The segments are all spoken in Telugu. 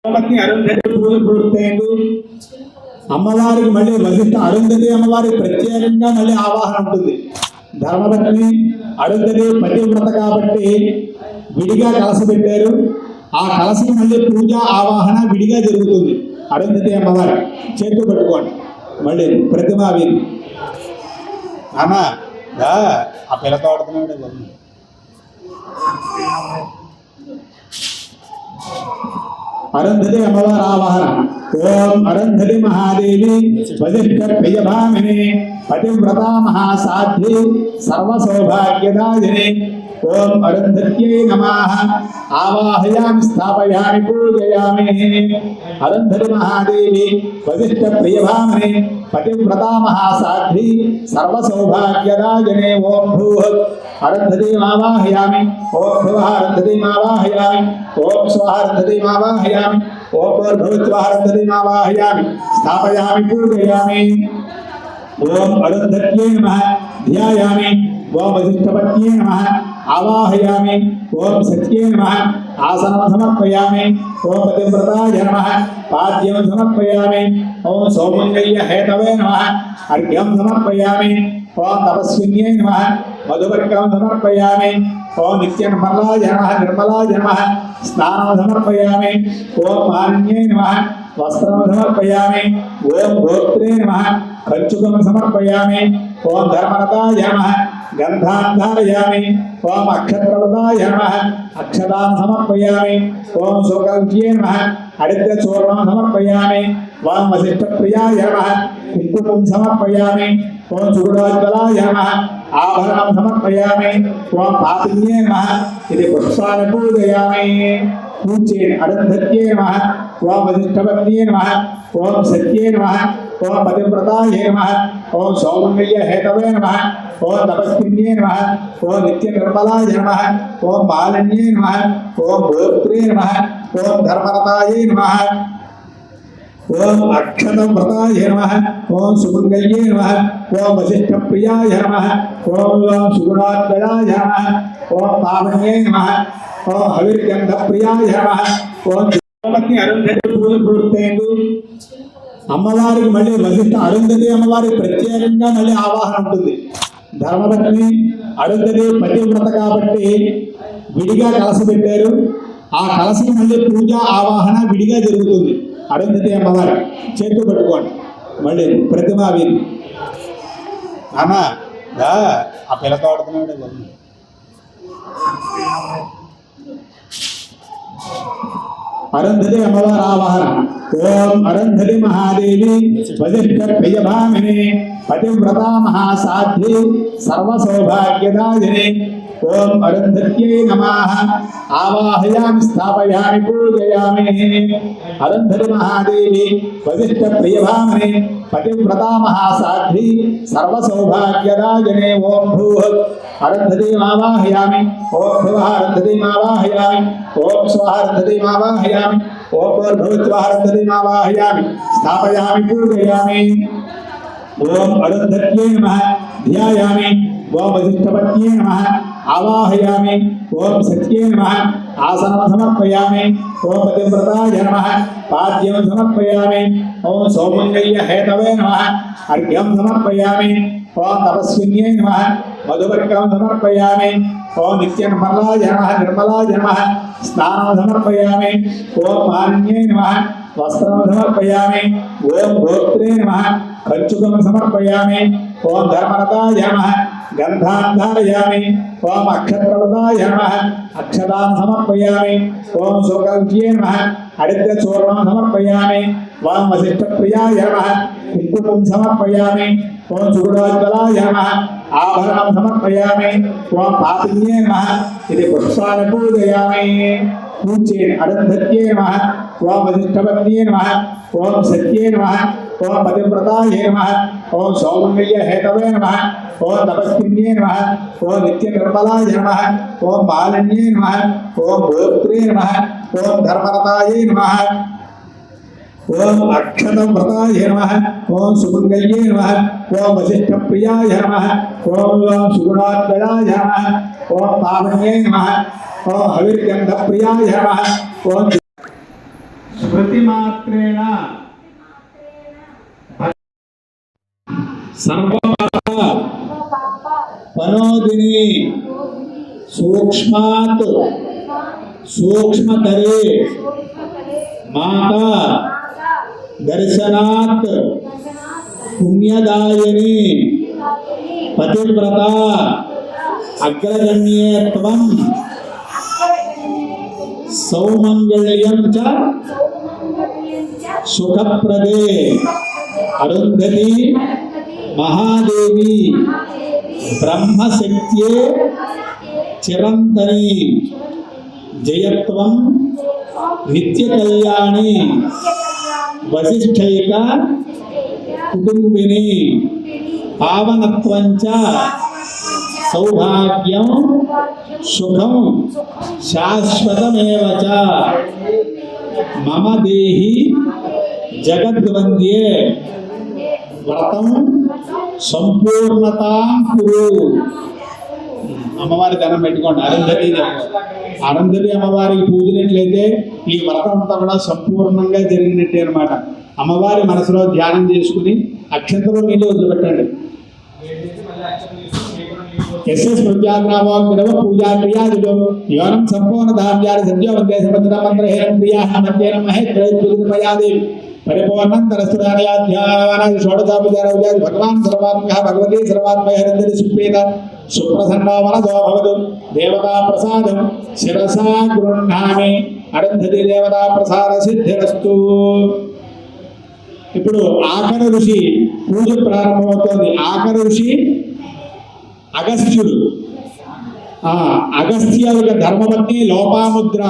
అరుంధతి పూజ పూర్తయింది. అమ్మవారికి మళ్ళీ వశిష్ఠ అరుంధతి అమ్మవారికి ప్రత్యేకంగా మళ్ళీ ఆవాహన ఉంటుంది. ధర్మపత్ని అరుంధతి పతివ్రత కాబట్టి విడిగా కలస పెట్టారు. ఆ కలసకి మళ్ళీ పూజ ఆవాహన విడిగా జరుగుతుంది. అరుంధతి అమ్మవారి చేతులు పట్టుకోండి. మళ్ళీ ప్రతిమా వీరి అమ్మ ఆ పిల్లతో ఆడుతున్నాడు. అరుంధతి అమ్మవారి ఆవాహన. ఓం అరుంధతి మహాదేవి వశిష్ఠ ప్రియభామిని పతివ్రతా మహాసాధ్వి సర్వసౌభాగ్యదాయిని. ఓం అరుంధత్యై నమః. ఆవాహయామి స్థాపయామి పూజయామి. అరుంధతి మహాదేవి వశిష్ఠ ప్రియభామిని పతివ్రతా మహాసాధ్వి సర్వసౌభాగ్యదాయిని. ఓం భూః అరుంధతిమావాహయామి. ఓం భువః అరుంధతిమావాహయామి. ఓం స్వః అరుంధతిమావాహయామి. ఓం భూర్భువః అరుంధతిమావాహయామి. స్థాపయామి పూజయామి. ఓం అరుంధత్యై నమః. ధ్యాయామి. ఓం వశిష్ఠపత్యై నమః. ఆవాహయామి. ఓం సత్యై నమః. ఆసనం సమర్పయామి. ఓం పతివ్రతాయ నమః. పాద్యం సమర్పయామి. ఓం సౌమంగళ్య హేతవే నమః. అర్ఘ్యం సమర్పయామి. ఓం తపస్విన్యై నమః. మధువర్గం సమర్పయామి. ఓం నిత్యనిర్మలాయ నమః. నిర్మలాయ నమః. స్నానం సమర్పయామి. ఓం మాలిన్యై నమః. వస్త్రం సమర్పయామి. ఓం గోత్రే నమః. కంచుకం సమర్పయామి. ఓం ధర్మరతాయ నమః. గంధాన్ ధారయామి. ఓం అక్షత్రలతాయ నమః. అక్షతాన్ సమర్పయామి. ఓం శోకల్క్యై నమః. హరిద్రచూర్ణం సమర్పయామి. ఓం వశిష్ఠప్రియాయ నమః. కుంకుమం సమర్పయామి. ఓం సుగుణోజ్వలాయ నమః. ఆభరణం సమర్పయామి. ఓం పాపిన్యై నమః. ఇది పుష్పాన్ని పూజయామి. పూజ్యేన అరుంధత్యై నమః. ఓం వశిష్ఠపత్న్యై నమః. ఓం సత్యై నమః. ఓం పతివ్రతాయ నమః. ఓం సౌమంగళ్య హేతవే నమః. ఓం తపస్విన్యై నమః. ఓం నిత్యనిర్మలాయ నమః. ఓం మాలిన్యై నమః. ఓం గోత్రే నమః. ఓం ధర్మరతాయ నమః. ఓం అక్షతవ్రతాయ నమః. ఓం సుమంగళ్యై నమః. ఓం వశిష్ఠప్రియాయ నమః. ఓం సుగుణాత్మయాయ నమః. ఓం పావన్యై నమః. ఓం హవిర్గంధప్రియాయ నమః. ఓం అరుంధతి పూజ పూర్తయింది. అమ్మవారికి మళ్ళీ వశిష్ఠ అరుంధతి అమ్మవారికి ప్రత్యేకంగా మళ్ళీ ఆవాహన ఉంటుంది. ధర్మపత్ని అరుంధతి పతివ్రత కాబట్టి విడిగా కలస పెట్టారు. ఆ కలసకి మళ్ళీ పూజ ఆవాహన విడిగా జరుగుతుంది. అరుంధతి అమ్మవారి చేతులు పట్టుకోండి. మళ్ళీ ప్రతిమా వీరి అమ్మ ఆ పిల్లతో ఆడుతున్నాడు. అరుంధతి అమ్మవారి ఆవాహన. ఓం అరుంధతి మహాదేవి వశిష్ఠ ప్రియభామిని పతివ్రతా మహాసాధ్వి సర్వసౌభాగ్యదాయిని. ఓం అరుంధత్యై నమః. ఆవాహయామి స్థాపయామి పూజయామి. అరుంధతి మహాదేవి వశిష్ఠ ప్రియభామిని పతివ్రతా మహాసాధ్వి సర్వసౌభాగ్యదాయిని. ఓం భూః అరుంధతిమావాహయామి. ఓం భువః అరుంధతిమావాహయామి. ఓం స్వః అరుంధతిమావాహయామి. ఓం భూర్భువః అరుంధతిమావాహయామి. స్థాపయామి పూజయామి. ఓం అరుంధత్యై నమః. ధ్యాయామి. ఓం వశిష్ఠపత్యై నమః. ఆవాహయామి. ఓం సత్యై నమః. ఆసనం సమర్పయామి. ఓం పతివ్రతాయ నమః. పాద్యం సమర్పయామి. ఓం సౌమంగళ్య హేతవే నమః. అర్ఘ్యం సమర్పయామి. ఓం తపస్విన్యై నమః. మధువర్గం సమర్పయామి. ఓం నిత్యనిర్మలాయ నమః. నిర్మలాయ నమః. స్నానం సమర్పయామి. ఓం మాలిన్యై నమః. వస్త్రం సమర్పయామి. ఓం గోత్రే నమః. కంచుకం సమర్పయామి. ఓం ధర్మరతాయ నమః. గంధాన్ ధారయామి. ఓం అక్షత్రలతాయ నమః. అక్షతాన్ సమర్పయామి. ఓం శోకల్క్యై నమః. హరిద్రచూర్ణం సమర్పయామి. ఓం వశిష్ఠప్రియాయ నమః. కుంకుమం సమర్పయామి. ఓం సుగుణోజ్వలాయ నమః. ఆభరణం సమర్పయామి. ఓం పాపిన్యై నమః. ఇది పుష్పాన్ని పూజయామి. పూజ్యేన అరుంధత్యై నమః. ఓం వశిష్ఠపత్న్యై నమః. ఓం సత్యై నమః. ఓం పతివ్రతాయ నమః. ఓం సౌమంగళ్య హేతవే నమః. ఓం తపస్విన్యై నమః. ఓం నిత్యనిర్మలాయ నమః. ఓం మాలిన్యై నమః. ఓం గోత్రే నమః. ఓం ధర్మరతాయ నమః. ఓం అక్షతవ్రతాయ నమః. ఓం సుమంగళ్యై నమః. ఓం వశిష్ఠప్రియాయ నమః. ఓం సుగుణాత్మయాయ నమః. ఓం పావన్యై నమః. ఓం హవిర్గంధప్రియాయ నమః. ఓం స్మృతి మాత్రేణ సర్వపాప పనోదిని సూక్ష్మాత్ సూక్ష్మతరే మాతా దర్శనాత్ పుణ్యదాయని పతివ్రత అగ్రగణ్యేత్వం సౌమంగళ్యం చ సుఖప్రదే అరుంధతి మహాదేవి బ్రహ్మశక్త్యే చిరంతని జయత్వం నిత్యకళ్యాణి వశిష్ఠైక కుటుంబిని పావనత్వంచ సౌభాగ్యం సుఖం శాశ్వతమేవ చ మమ దేహి జగద్వంద్యే వ్రతం సంపూర్ణతాం కురు. అమ్మవారి ధనం పెట్టుకోండి. అరుంధతి అమ్మవారికి పూజినట్లయితే ఈ వ్రతం అంతా కూడా సంపూర్ణంగా జరిగినట్టే అనమాట. అమ్మవారి మనసులో ధ్యానం చేసుకుని అక్షంతలో నీళ్ళు వదిలిపెట్టండి. పూజా క్రియాదిలో యోనం సంపూర్ణ ధార్యాలు సద్యో వందే సముద్ర మంత్రహేరం క్రియా మధ్యేన మహేత్రయాదేవి పరిపూర్ణం తరస్తురాధ్యానాది షోడశాపచారాది భగవాన్ సర్వాత్మ భగవతి సర్వాత్మయ హరిందరి సుప్రీత సుప్రసన్నవనదో భవతు దేవతా ప్రసాదం శిరసా గృహ్ణామి. అరుంధతి దేవతా ప్రసాద సిద్ధిరస్తు. ఇప్పుడు ఆఖరి ఋషి పూజ ప్రారంభమవుతోంది. ఆఖరి ఋషి అగస్త్యుడు. అగస్త్య యొక్క ధర్మపత్ని లోపాముద్ర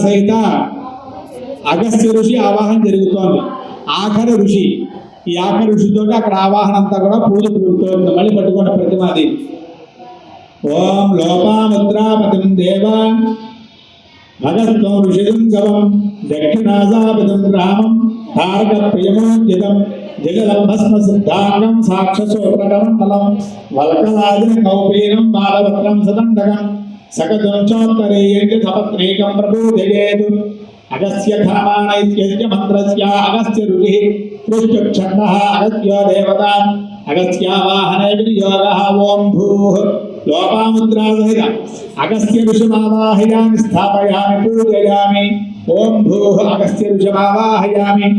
సహిత అగస్త్య ఋషి ఆవాహన జరుగుతోంది. ఆఖరి ఋషి. ఈ ఆఖరి ఋషితో అక్కడ ఆవాహన అంతా కూడా పూజ పూర్తవుతుంది. మళ్ళీ పట్టుకున్న ప్రతిమాది ఓం లోపాముద్రాపతిం దేవ భగత్వం ఋషిం గవం దక్షిణాజాపతిం రామం తారక ప్రియమోద్యతం జగదంభస్మ సిద్ధాంగం సాక్షసోత్రకమండలం వల్కలాజన కౌపీనం బాలవత్రం సదండకం సకజం చోత్తరేయ సపత్నీకం ప్రబోధయేతు. అగస్త్య ఘనమాణైత్యస్య మంత్రస్య అగస్త్య ఋషి పృష్ఠక్షండః అగస్త్యో దేవత అగస్త్యావాహనే వినియోగః. ఓం భూః లోపాముద్రా సహిత అగస్త్య ఋషిమావాహయామి స్థాపయామి పూజయామి. ఓం భూః అగస్త్య ఋషిమావాహయామి.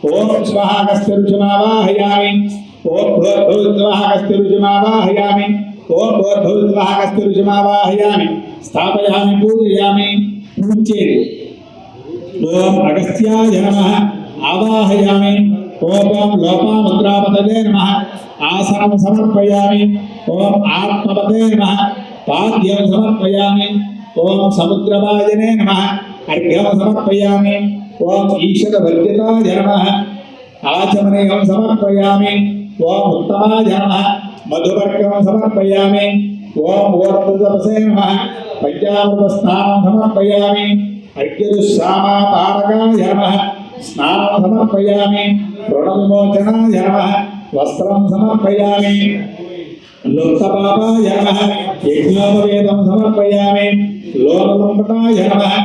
ఓం స్వః అగస్త్య ఋషిమావాహయామి. ఓం భూర్భువః అగస్త్య ఋషిమావాహయామి. ఓం భూర్భువః అగస్త్య ఋషిమావాహయామి స్థాపయామి పూజయామి. పూజ్యేది. ఓం అగస్త్యాయ నమః ఆవాహయామి. ఓం లోపాముద్రాపతయే నమః ఆసనం సమర్పయామి. ఓం ఆత్మపతే నమః పాద్యం సమర్పయామి. ఓం సముద్రవాజనే నమః అర్ఘ్యం సమర్పయామి. ఓం ఈశ్వరవర్జితాయ నమః ఆచమనీయం సమర్పయామి. ఓం ఉత్తమాయ నమః మధువర్గం సమర్పయామి. ఓం ఓర్ధతపసే నమః పంచామృతస్నానం సమర్పయామి. అర్ఘ్యదుశ్శామాతారకాయ నమః స్నానం సమర్పయామి. రుణవిమోచనాయ నమః వస్త్రం సమర్పయామి. లుప్తపాపాయ నమః యజ్ఞోపవేదం సమర్పయామి. లోకలంపటాయ నమః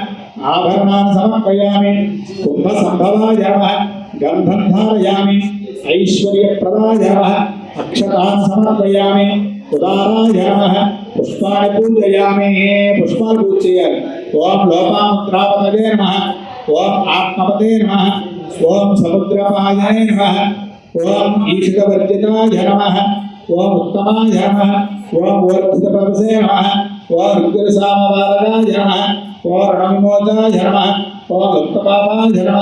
ఆభరణాన్ని సమర్పయామి. కుంభసంభవాయ నమః గంధం ధారయామి. ఐశ్వర్యప్రదాయ నమః అక్షతాన్ సమర్పయామి. ఉదారాయ నమః పుష్పాన్ని పూజయామి. పుష్పాలు పూజ చేయాలి. ఓం లోపాముద్రాపతయే నమః. ఓం ఆత్మపతే నమః. ఓం సముద్రపాయనే నమః. ఓం ఈషితవర్జితాయ నమః. ఓం ఉత్తమాయ నమః. ఓం ఊర్ధ్వతపసే నమః. ఓం రుద్రసామవారకాయ నమః. ఓం రణవిమోచాయ నమః. ఓం ఉత్తపాపాయ నమః.